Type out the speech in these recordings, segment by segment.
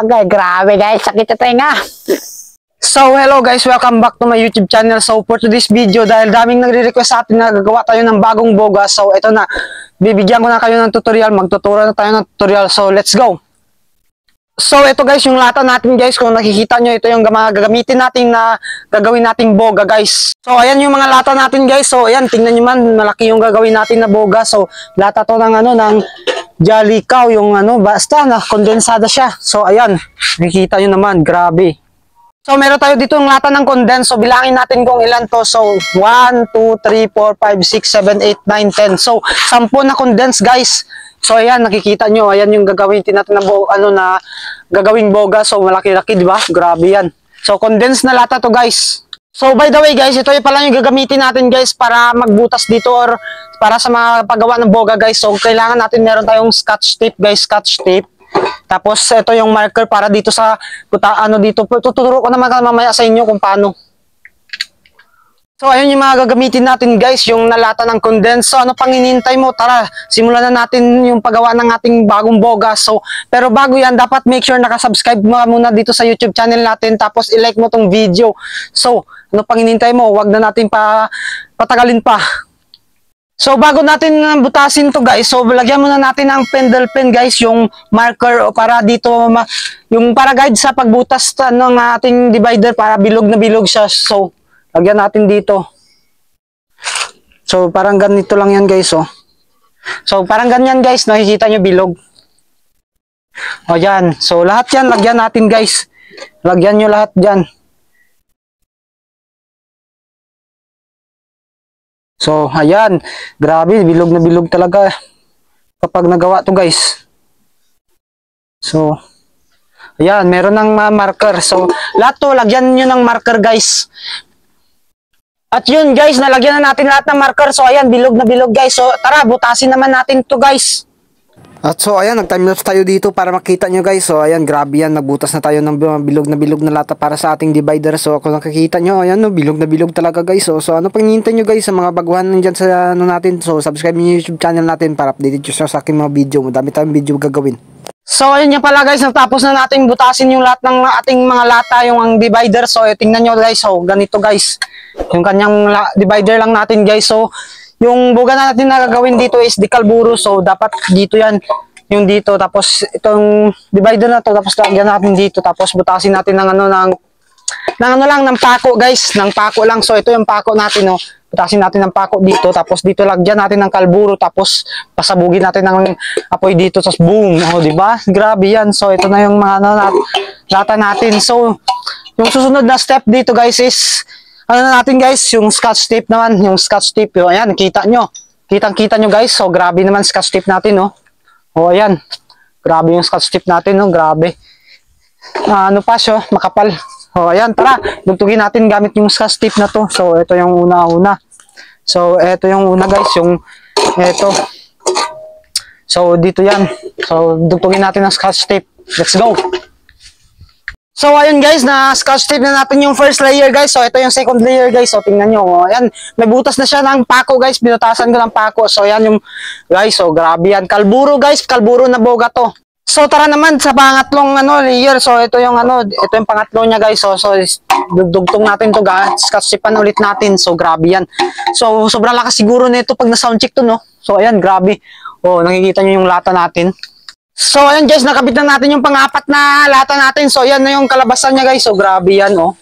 bagay. Grabe guys, sakit sa tenga. So hello guys, welcome back to my YouTube channel. So for today's video, dahil daming nagre-request sa atin na gagawa tayo ng bagong boga, so ito na, bibigyan ko na kayo ng tutorial, magtuturo na tayo ng tutorial. So let's go. So ito guys, yung lata natin guys, kung nakikita nyo, ito yung gagamitin natin na gagawin nating boga guys. So ayan yung mga lata natin guys. So ayan, tingnan nyo man, malaki yung gagawin natin na boga. So lata to ng ng Jolly Cow, yung basta na kondensada siya. So ayan, nakikita nyo naman, grabe. So meron tayo dito yung lata ng condense. So bilangin natin kung ilan to. So 1, 2, 3, 4, 5, 6, 7, 8, 9, 10. So 10 na condense guys. So ayan, nakikita nyo, ayan yung gagawin natin na gagawing boga. So malaki-laki, di ba? Grabe yan. So condense na lata to guys. So by the way guys, ito yung pala yung gagamitin natin guys para magbutas dito or para sa mga paggawa ng boga guys. So kailangan natin meron tayong scotch tape guys, scotch tape. Tapos ito yung marker para dito sa dito. Tuturo ko naman mamaya sa inyo kung paano. So ayun yung mga gagamitin natin guys, yung nalata ng condense. So ano pang hinihintay mo? Tara, simulan na natin yung paggawa ng ating bagong boga. So pero bago yan, dapat make sure nakasubscribe mo muna dito sa YouTube channel natin, tapos i-like mo tong video. So ano pang hinihintay mo? Wag na natin patagalin pa. So bago natin butasin to guys, so lagyan muna natin ng pendle pen guys, yung marker para dito yung para guide sa pagbutas ng ating divider para bilog na bilog siya. So lagyan natin dito. So parang ganito lang yan guys, oh. So parang ganyan guys, nakikita nyo bilog. O yan. So lahat yan lagyan natin guys. Lagyan nyo lahat dyan. So ayan, grabe, bilog na bilog talaga kapag nagawa to guys. So ayan, meron ng marker. So lahat to lagyan nyo ng marker guys. At yun guys, nalagyan na natin lahat ng marker. So ayan, bilog na bilog guys. So tara, butasin naman natin to guys. At so ayan, nag-timelapse tayo dito para makita nyo guys. So ayan, grabe yan, nagbutas na tayo ng bilog na lata para sa ating divider. So kung nakikita nyo, ayan no, bilog na bilog talaga guys. So ano pang hinihintay nyo guys sa mga baguhan nandyan sa natin. So subscribe nyo yung YouTube channel natin para updated nyo sa aking mga video. Madami tayong video gagawin. So ayun nga pala guys, natapos na natin butasin yung lahat ng ating mga lata, yung ang divider. So tingnan nyo guys, so ganito guys, yung kanyang divider lang natin guys. So yung boga na natin na gagawin dito is decalburo. So dapat dito yan, yung dito, tapos itong divider na to, tapos lagyan natin dito, tapos butasin natin ng ng pako guys, ng pako lang. So ito yung pako natin, no. Butasin natin ng pako dito, tapos dito lagyan natin ng kalburo, tapos pasabugin natin ng apoy dito, tapos boom. Oh, di ba? Grabe yan. So ito na yung mga lata natin. So yung susunod na step dito guys is na natin guys, yung scotch tape naman, yung scotch tape. Yung ayan, kita nyo guys. So grabe naman scotch tape natin, no. Oh ayan, grabe yung scotch tape natin, no. Grabe, ano pa siya, makapal. Oh ayan, tara, dugtugin natin gamit yung scotch tape na to. So ito yung una. So ito yung una guys, yung ito. So dito yan. So dugtugin natin ng scotch tape. Let's go. So ayun guys, na scotch tape na natin yung first layer guys. So ito yung second layer guys. So tingnan nyo, oh, ayan, may butas na siya ng pako guys. Binutasan ko ng pako. So ayan yung guys, so grabe yan. Kalburo guys, kalburo na boga to. So tara naman sa pangatlong layer. So ito yung ito yung pangatlo niya guys. So dugtong natin to guys. Scotch tapean ulit natin. So grabe yan. So sobrang lakas siguro nito pag na sound check to, no. So ayan, grabe. Oh, nakikita nyo yung lata natin. So ayan guys, nakabit na natin yung pang-apat na lata natin. So ayan na yung kalabasan niya guys. So grabe yan, oh.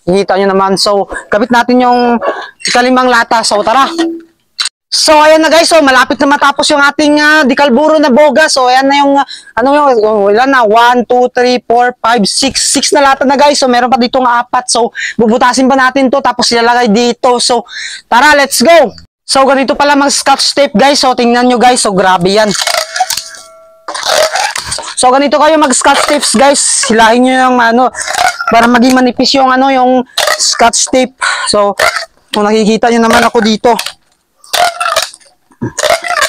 Nakikita nyo naman. So kabit natin yung ikalimang lata. So tara. So ayan na guys, so malapit na matapos yung ating decalburo na boga. So ayan na yung ilan na, 1, 2, 3, 4, 5, 6 na lata na guys. So meron pa ditong 4. So bubutasin pa natin to, tapos ilalagay dito. So tara, let's go. So ganito pala mag scotch tape guys. So tingnan nyo guys, so grabe yan. So ganito kayo mag scotch tapes guys. Hilahin nyo yung para maging manipis yung yung scotch tape. So kung nakikita nyo naman ako dito.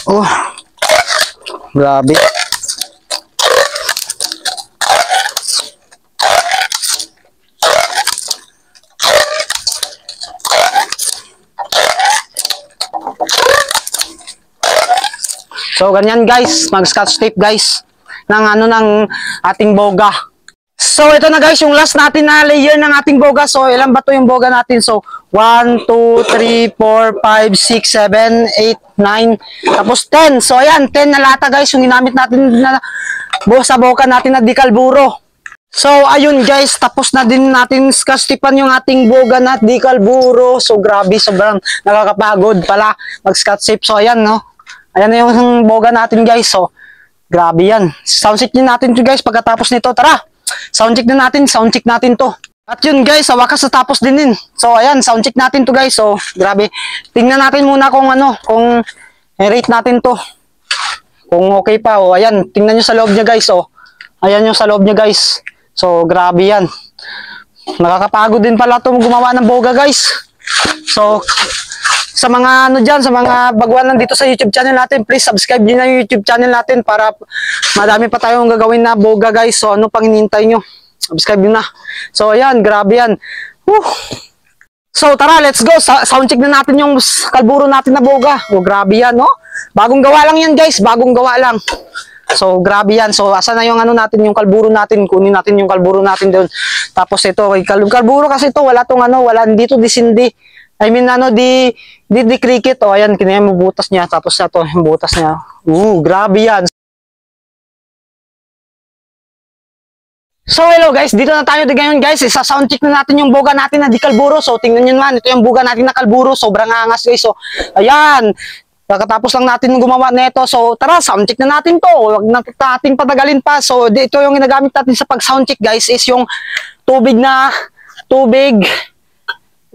Oh, grabe. So ganyan guys, mag scotch tape guys ng ng ating boga. So, ito na guys, yung last natin na layer ng ating boga. So, ilan ba to yung boga natin? So, 1, 2, 3, 4, 5, 6, 7, 8, 9, tapos 10. So, ayan, 10 na lata guys, yung ginamit natin na sa boga natin na Dicalburo. So, ayun guys, tapos na din natin kastipan yung ating boga na Dicalburo. So, grabe, sobrang nakakapagod pala mag-scotch tape. So, ayan, no? Ayan na yung boga natin guys. So, grabe yan. Soundcheck din natin to guys pagkatapos nito. Tara! Soundcheck natin to. At yun guys, sa wakas natapos din. So ayan, soundcheck natin to guys. So grabe. Tingnan natin muna kung kung rate natin to. Kung okay pa. O ayan, tingnan nyo sa loob niya guys. So ayan yung sa loob niya guys. So grabe yan. Nakakapagod din pala to gumawa ng boga guys. So sa mga dyan, sa mga baguhan dito sa YouTube channel natin, please subscribe din na yung YouTube channel natin para madami pa tayong gagawin na boga guys. So ano pang hinihintay nyo? Subscribe nyo na. So ayan, grabe yan. Whew. So tara, let's go. Soundcheck na natin yung kalburo natin na boga. Oh, grabe yan, no? Bagong gawa lang yan guys, bagong gawa lang. So grabe yan. So asa na yung natin, yung kalburo natin? Kunin natin yung kalburo natin doon. Tapos ito, kalburo kasi ito, wala tong wala dito disindi. I mean, di cricket. O, ayan, kinaya mo butas niya. Tapos ito, yung butas niya. Grabe yan. So, hello guys. Dito na tayo ngayon guys. Isa-soundcheck na natin yung boga natin na Dicalburo. So, tingnan nyo naman. Ito yung boga natin na Calburo. Sobrang angas guys. So, ayan. Pagkatapos lang natin gumawa nito. So, tara, soundcheck na natin to. Huwag natin patagalin pa. So, ito yung ginagamit natin sa pag-soundcheck guys is yung tubig.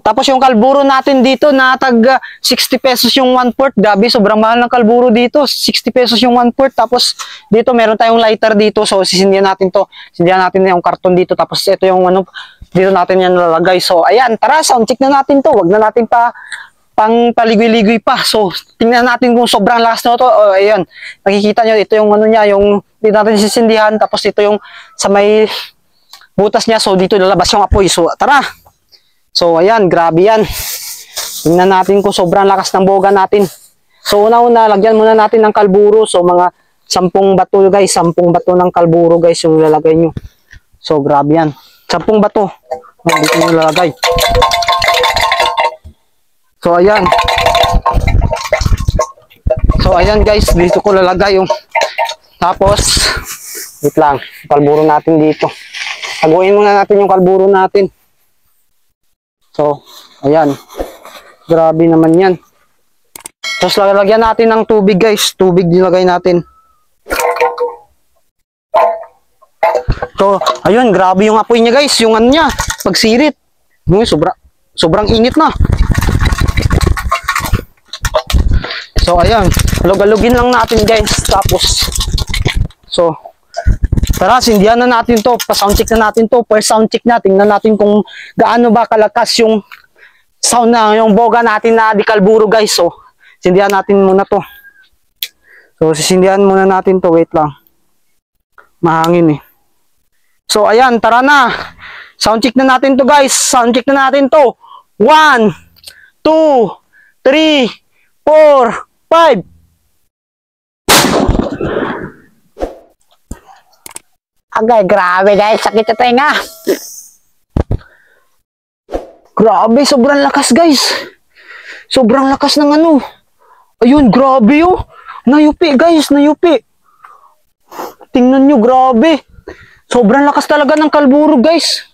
Tapos yung kalburo natin dito na tag 60 pesos yung 1/4. Gabi, sobrang mahal ng kalburo dito. 60 pesos yung 1/4. Tapos dito meron tayong lighter dito. So sisindihan natin to. Sindihan natin yung karton dito. Tapos ito yung dito natin yan lalagay. So ayan, tara, soundcheck na natin to. Wag na natin pang paligoy-ligoy pa. So tingnan natin kung sobrang lakas na to. Ayan, nakikita nyo, ito yung niya, yung dito natin sisindihan. Tapos ito yung sa may butas niya. So dito lalabas yung apoy. So tara. So, ayan, grabe yan. Tingnan natin kung sobrang lakas ng boga natin. So, una-una, lagyan muna natin ng kalburo. So, mga 10 bato guys. 10 bato ng kalburo guys yung lalagay nyo. So, grabe yan. 10 bato. Dito nyo lalagay. So, ayan. So, ayan guys. Dito ko lalagay yung. Tapos, wait lang. Kalburo natin dito. Taguin muna natin yung kalburo natin. So, ayan. Grabe naman yan. Tapos lalagyan natin ng tubig guys. Tubig nilagay natin. So, ayun. Grabe yung apoy niya guys. Yung niya. Pagsirit. Sobrang init na. So, ayan. Alog-alogin lang natin guys. Tapos, so, tara, sindihan na natin to. Pa-soundcheck na natin to. First soundcheck na. Tingnan natin kung gaano ba kalakas yung sound na yung boga natin na Dicalburo guys. So, sindihan natin muna to. So, sisindihan muna natin to. Wait lang. Mahangin eh. So, ayan. Tara na. Soundcheck na natin to guys. Soundcheck na natin to. 1, 2, 3, 4, 5. Agay, grabe guys, sakit na tenga. Grabe, sobrang lakas guys. Sobrang lakas ng Ayun, grabe oh. Nayupi guys, nayupi. Tingnan nyo, grabe. Sobrang lakas talaga ng kalburo guys.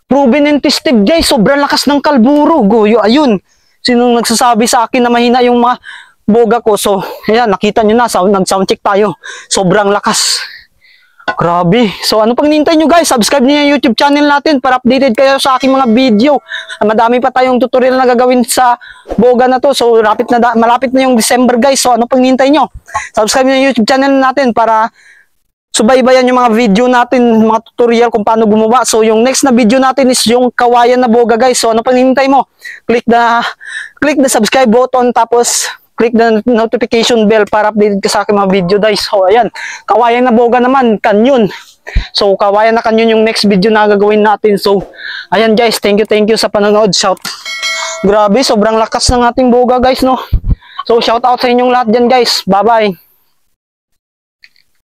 Proven and tested guys, sobrang lakas ng kalburo. Goyo, ayun. Sinong nagsasabi sa akin na mahina yung mga boga ko? So, ayan, nakita nyo na, nag-soundcheck tayo. Sobrang lakas. Grabe. So ano pang hinihintay nyo guys? Subscribe niyo yung YouTube channel natin para updated kayo sa aking mga video. Madami pa tayong tutorial na gagawin sa boga na to. So malapit na yung December guys. So ano pang hinihintay nyo? Subscribe niyo yung YouTube channel natin para subaybayan yung mga video natin, mga tutorial kung paano gumawa. So yung next na video natin is yung kawayan na boga guys. So ano pang hinihintay mo? Click the subscribe button, tapos click the notification bell para updated ka sa aking mga video guys. So ayan, kawayan na boga naman, kanyon. So kawayan na kanyon yung next video na gagawin natin. So ayan guys, thank you sa panonood. Grabe, sobrang lakas ng ating boga guys, no. So shout out sa inyong lahat dyan guys. Bye bye.